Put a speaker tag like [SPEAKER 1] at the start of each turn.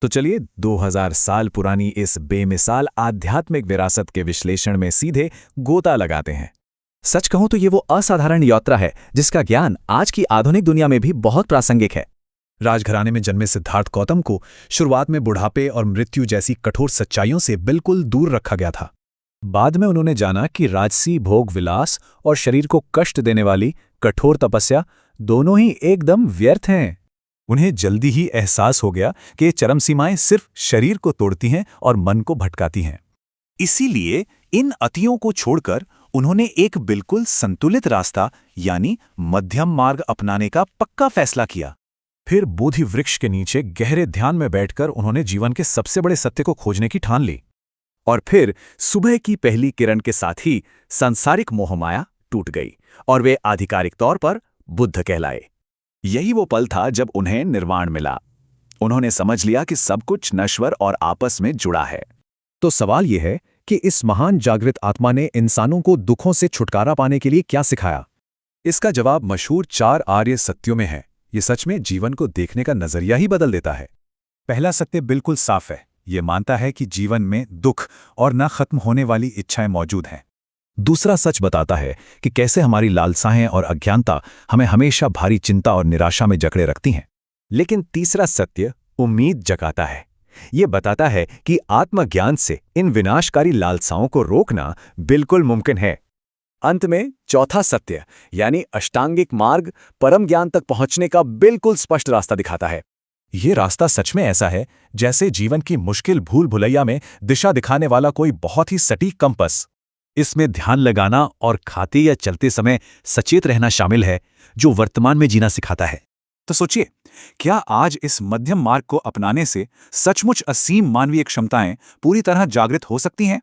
[SPEAKER 1] तो चलिए 2000 साल पुरानी इस बेमिसाल आध्यात्मिक विरासत के विश्लेषण में सीधे गोता लगाते हैं। सच कहूं तो ये वो असाधारण यात्रा है जिसका ज्ञान आज की आधुनिक दुनिया में भी बहुत प्रासंगिक है।
[SPEAKER 2] राजघराने में जन्मे सिद्धार्थ गौतम को शुरुआत में बुढ़ापे और मृत्यु जैसी कठोर सच्चाइयों से बिल्कुल दूर रखा गया था।
[SPEAKER 1] बाद में उन्होंने जाना कि राजसी भोग विलास और शरीर को कष्ट देने वाली कठोर तपस्या दोनों ही एकदम व्यर्थ हैं।
[SPEAKER 2] उन्हें जल्दी ही एहसास हो गया कि ये चरम सीमाएं सिर्फ शरीर को तोड़ती हैं और मन को भटकाती हैं। इसीलिए इन अतियों को छोड़कर उन्होंने एक बिल्कुल संतुलित रास्ता यानी मध्यम मार्ग अपनाने का पक्का फैसला किया। फिर बोधि वृक्ष के नीचे गहरे ध्यान में बैठकर उन्होंने जीवन के सबसे बड़े सत्य को खोजने की ठान ली।
[SPEAKER 1] और फिर सुबह की पहली किरण के साथ ही सांसारिक मोहमाया टूट गई और वे आधिकारिक तौर पर बुद्ध कहलाए। यही वो पल था जब उन्हें निर्वाण मिला। उन्होंने समझ लिया कि सब कुछ नश्वर और आपस में जुड़ा है।
[SPEAKER 2] तो सवाल यह है कि इस महान जागृत आत्मा ने इंसानों को दुखों से छुटकारा पाने के लिए क्या सिखाया? इसका जवाब मशहूर 4 आर्य सत्यों में है। ये सच में जीवन को देखने का नजरिया ही बदल देता है। पहला सत्य बिल्कुल साफ है। ये मानता है कि जीवन में दुख और न खत्म होने वाली इच्छाएं मौजूद हैं। दूसरा सच बताता है कि कैसे हमारी लालसाएं और अज्ञानता हमें हमेशा भारी चिंता और निराशा में जकड़े रखती हैं।
[SPEAKER 1] लेकिन तीसरा सत्य उम्मीद जगाता है। ये बताता है कि आत्मज्ञान से इन विनाशकारी लालसाओं को रोकना बिल्कुल मुमकिन है। अंत में चौथा सत्य यानी अष्टांगिक मार्ग परम ज्ञान तक पहुंचने का बिल्कुल स्पष्ट रास्ता दिखाता है।
[SPEAKER 2] ये रास्ता सच में ऐसा है जैसे जीवन की मुश्किल भूल भुलैया में दिशा दिखाने वाला कोई बहुत ही सटीक कंपस। इसमें ध्यान लगाना और खाते या चलते समय सचेत रहना शामिल है, जो वर्तमान में जीना सिखाता है। तो सोचिए, क्या आज इस मध्यम मार्ग को अपनाने से सचमुच असीम मानवीय क्षमताएं पूरी तरह जागृत हो सकती हैं?